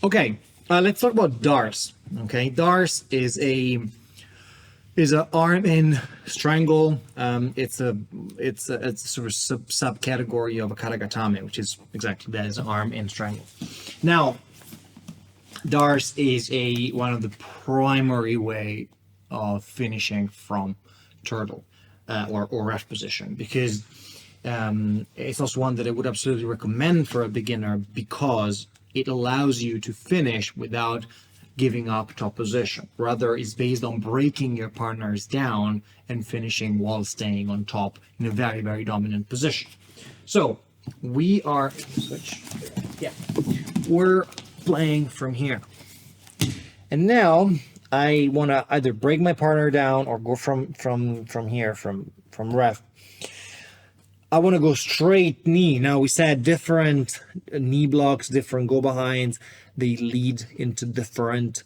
Okay, let's talk about Darce. Okay, Darce is a arm in strangle. It's a sort of subcategory of a karagatame, which is exactly that, is an arm in strangle. Now, Darce is one of the primary way of finishing from turtle or ref position, because it's also one that I would absolutely recommend for a beginner, because it allows you to finish without giving up top position. Rather, it's based on breaking your partners down and finishing while staying on top in a very, very dominant position. So we are switch. Yeah, we're playing from here, and now I want to either break my partner down or go from here from ref. I want to go straight knee. Now, we said different knee blocks, different go behinds, they lead into different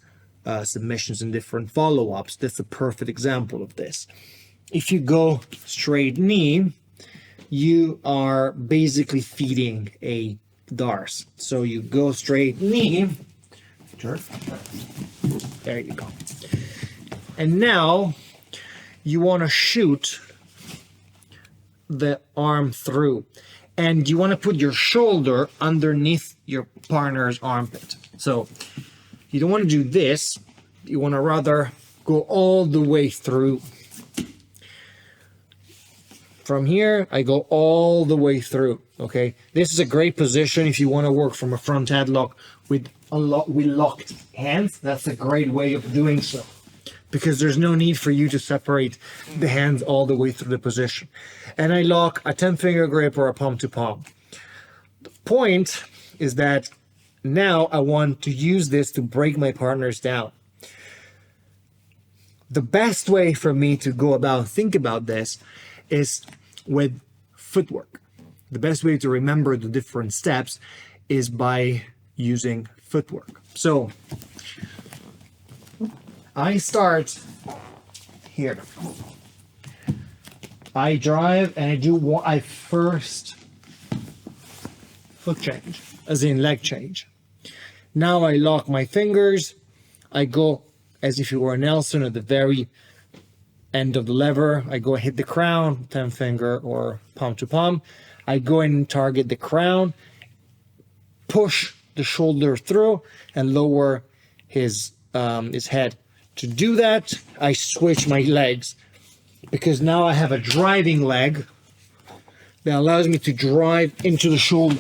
submissions and different follow-ups. That's a perfect example of this. If you go straight knee, you are basically feeding a Darce. So you go straight knee. There you go. And now you want to shoot the arm through, and you want to put your shoulder underneath your partner's armpit. So you don't want to do this, you want to rather go all the way through. From here, I go all the way through. Okay, this is a great position if you want to work from a front headlock with locked hands. That's a great way of doing so, because there's no need for you to separate the hands all the way through the position. And I lock a 10-finger grip or a palm to palm. The point is that now I want to use this to break my partners down. The best way for me to think about this is with footwork. The best way to remember the different steps is by using footwork. So I start here. I drive and I first foot change, as in leg change. Now I lock my fingers. I go as if you were a Nelson at the very end of the lever. I go hit the crown, 10-finger or palm to palm. I go in and target the crown, push the shoulder through, and lower his head. To do that, I switch my legs, because now I have a driving leg that allows me to drive into the shoulder.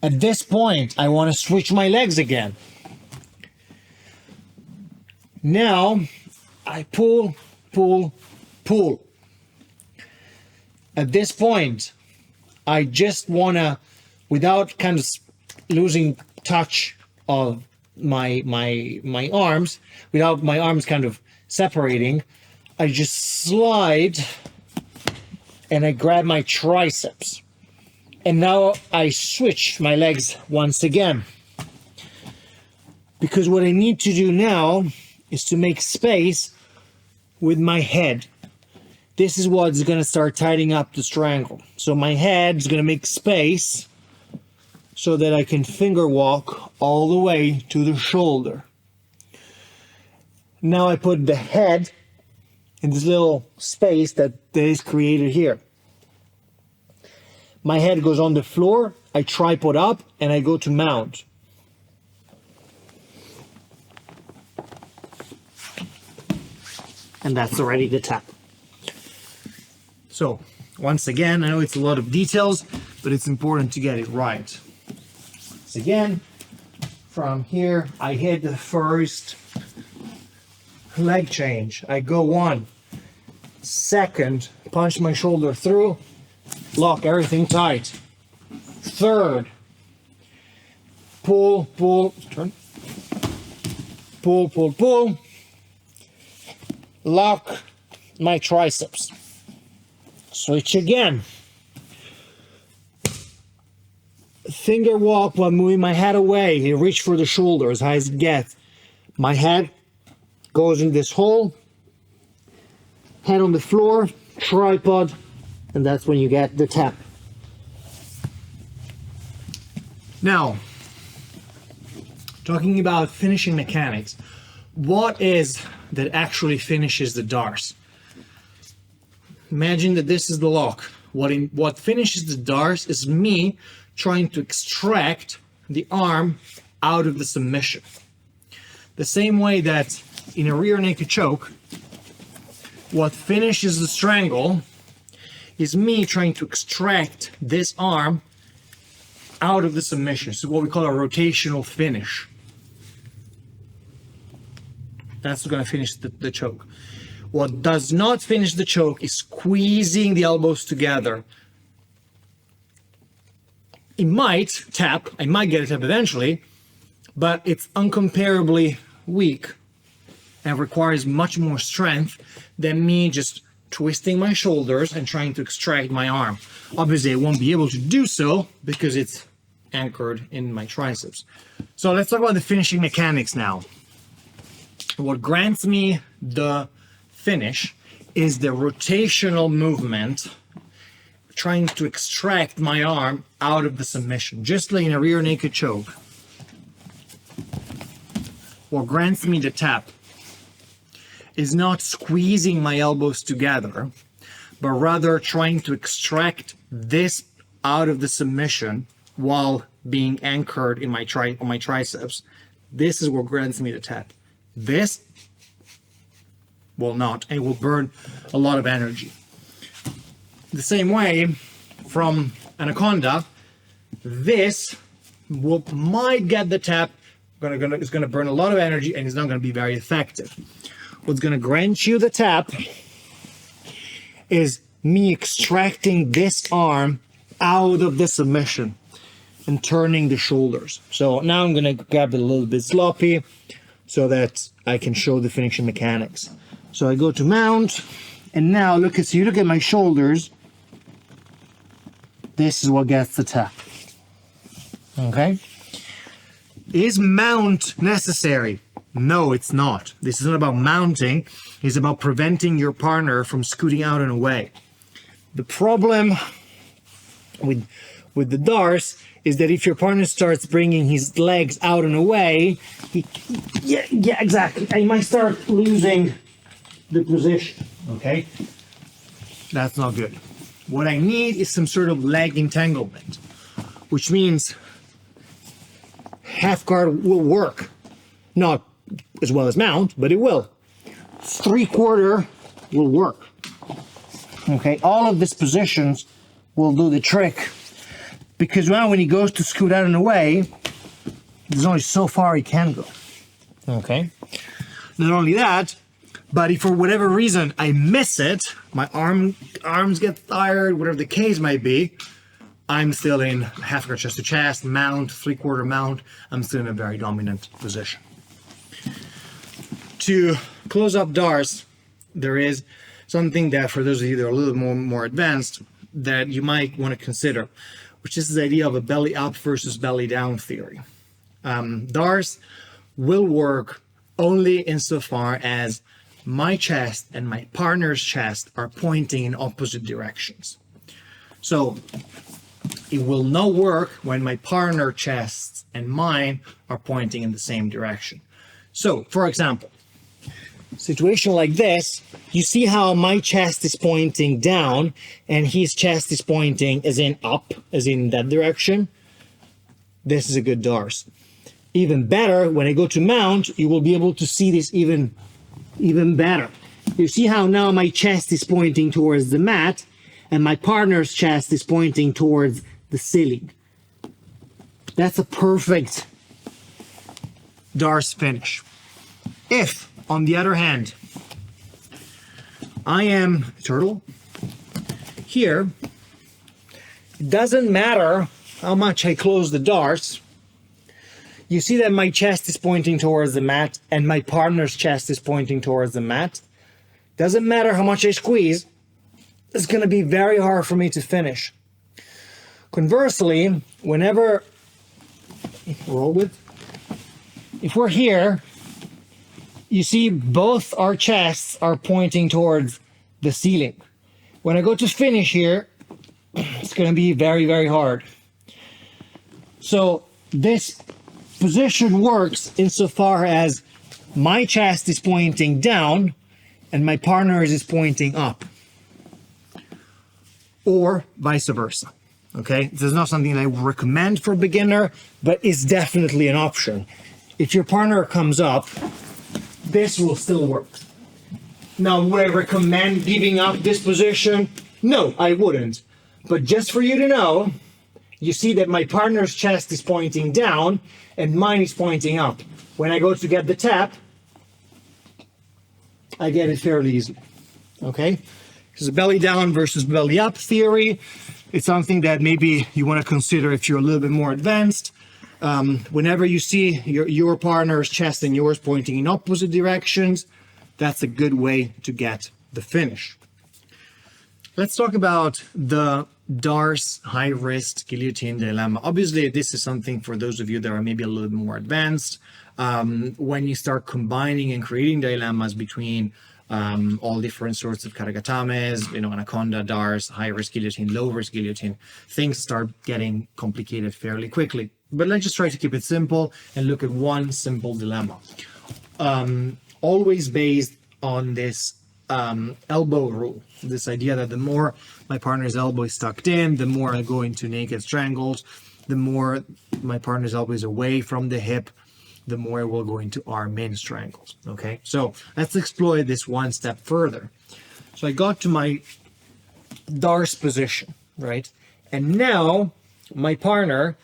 At this point, I want to switch my legs again. Now, I pull, pull, pull. At this point, I just want to, without kind of losing touch of my arms, without my arms kind of separating, I just slide and I grab my triceps. And now I switch my legs once again, because what I need to do now is to make space with my head. This is what's going to start tightening up the strangle. So my head is going to make space so that I can finger walk all the way to the shoulder. Now I put the head in this little space that is created here. My head goes on the floor, I tripod up, and I go to mount. And that's already the tap. So, once again, I know it's a lot of details, but it's important to get it right. Once again, from here, I hit the first leg change. I go 1 second, punch my shoulder through, lock everything tight. Third, pull, pull, turn, pull, pull, pull, lock my triceps. Switch again. Finger walk while moving my head away. You reach for the shoulder as high as it gets. My head goes in this hole, head on the floor, tripod, and that's when you get the tap. Now, talking about finishing mechanics, what is that actually finishes the darce? Imagine that this is the lock. What finishes the darce is me trying to extract the arm out of the submission. The same way that in a rear naked choke, what finishes the strangle is me trying to extract this arm out of the submission. So what we call a rotational finish. That's going to finish the choke. What does not finish the choke is squeezing the elbows together. It might tap, I might get a tap eventually, but it's incomparably weak and requires much more strength than me just twisting my shoulders and trying to extract my arm. Obviously, I won't be able to do so because it's anchored in my triceps. So let's talk about the finishing mechanics now. What grants me the finish is the rotational movement, trying to extract my arm out of the submission, just like in a rear naked choke. What grants me the tap is not squeezing my elbows together, but rather trying to extract this out of the submission while being anchored in my on my triceps. This is what grants me the tap. This will not, and it will burn a lot of energy. The same way from Anaconda, this might get the tap, it's going to burn a lot of energy and it's not going to be very effective. What's going to grant you the tap is me extracting this arm out of the submission and turning the shoulders. So now I'm going to grab it a little bit sloppy so that I can show the finishing mechanics. So I go to mount, and now look at my shoulders. This is what gets the tap. Okay? Is mount necessary? No, it's not. This isn't about mounting. It's about preventing your partner from scooting out and away. The problem with the darce is that if your partner starts bringing his legs out and away, exactly. I might start losing the position, okay? That's not good. What I need is some sort of leg entanglement, which means half guard will work. Not as well as mount, but it will. 3/4 will work. Okay, all of these positions will do the trick, because now when he goes to scoot out and away, there's only so far he can go. Okay, not only that, but if for whatever reason I miss it, my arms get tired, whatever the case might be, I'm still in half guard chest to chest, mount, 3/4 mount, I'm still in a very dominant position. To close up darce, there is something that for those of you that are a little more advanced that you might want to consider, which is the idea of a belly up versus belly down theory. Darce will work only insofar as my chest and my partner's chest are pointing in opposite directions. So it will not work when my partner's chest and mine are pointing in the same direction. So, for example, situation like this, you see how my chest is pointing down and his chest is pointing as in up, as in that direction. This is a good darce. Even better, when I go to mount, you will be able to see this even better. You see how now my chest is pointing towards the mat and my partner's chest is pointing towards the ceiling. That's a perfect darce finish. If, on the other hand, I am a turtle here, it doesn't matter how much I close the darce. You see that my chest is pointing towards the mat and my partner's chest is pointing towards the mat. Doesn't matter how much I squeeze, it's going to be very hard for me to finish. Conversely, whenever if we're here, you see both our chests are pointing towards the ceiling. When I go to finish here, it's going to be very, very hard. So this position works insofar as my chest is pointing down and my partner's is pointing up, or vice versa. Okay, this is not something that I would recommend for a beginner, but it's definitely an option. If your partner comes up, this will still work. Now, would I recommend giving up this position? No, I wouldn't. But just for you to know, you see that my partner's chest is pointing down and mine is pointing up. When I go to get the tap, I get it fairly easily. Okay? This is belly down versus belly up theory. It's something that maybe you want to consider if you're a little bit more advanced. Whenever you see your partner's chest and yours pointing in opposite directions, that's a good way to get the finish. Let's talk about the Darce high wrist guillotine dilemma. Obviously, this is something for those of you that are maybe a little bit more advanced. When you start combining and creating dilemmas between all different sorts of karagatames, anaconda, Darce, high wrist guillotine, low wrist guillotine, things start getting complicated fairly quickly. But let's just try to keep it simple and look at one simple dilemma. Always based on this elbow rule, this idea that the more my partner's elbow is tucked in, the more I go into naked strangles, the more my partner's elbow is away from the hip, the more I will go into arm in strangles. Okay, so let's explore this one step further. So I got to my Darce position, right? And now my partner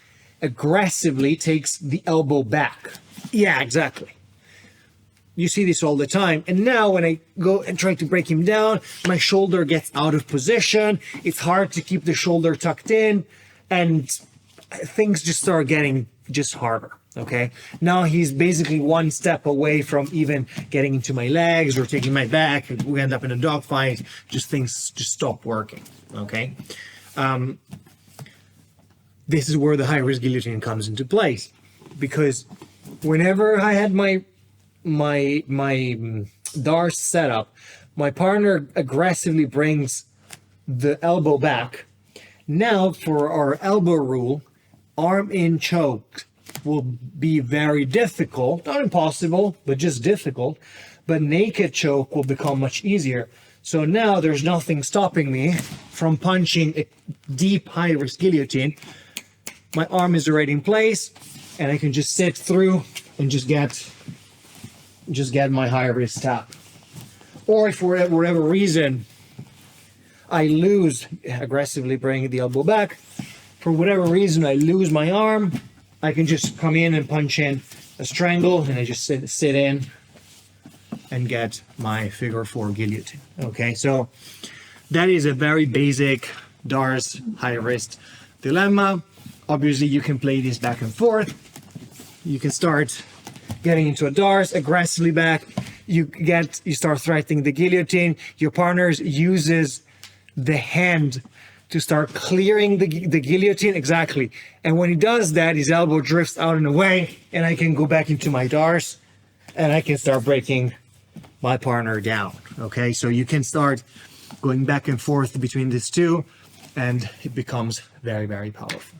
aggressively takes the elbow back. Yeah, exactly. You see this all the time. And now when I go and try to break him down, my shoulder gets out of position. It's hard to keep the shoulder tucked in, and things just start getting just harder. Okay. Now he's basically one step away from even getting into my legs or taking my back. We end up in a dogfight. Things just stop working. Okay. This is where the high risk guillotine comes into place, because whenever I had my Darce setup, my partner aggressively brings the elbow back. Now for our elbow rule, arm in choke will be very difficult, not impossible, but just difficult. But naked choke will become much easier. So now there's nothing stopping me from punching a deep high risk guillotine. My arm is already in place and I can just sit through and just get my high wrist tap. Or if for whatever reason I lose, aggressively bringing the elbow back, for whatever reason I lose my arm, I can just come in and punch in a strangle, and I just sit in and get my figure 4 guillotine. Okay, so that is a very basic Darce high wrist dilemma. Obviously you can play this back and forth. You can start getting into a Darce aggressively back. You start threatening the guillotine. Your partner uses the hand to start clearing the guillotine. Exactly. And when he does that, his elbow drifts out and away, and I can go back into my Darce and I can start breaking my partner down. Okay, so you can start going back and forth between these two, and it becomes very, very powerful.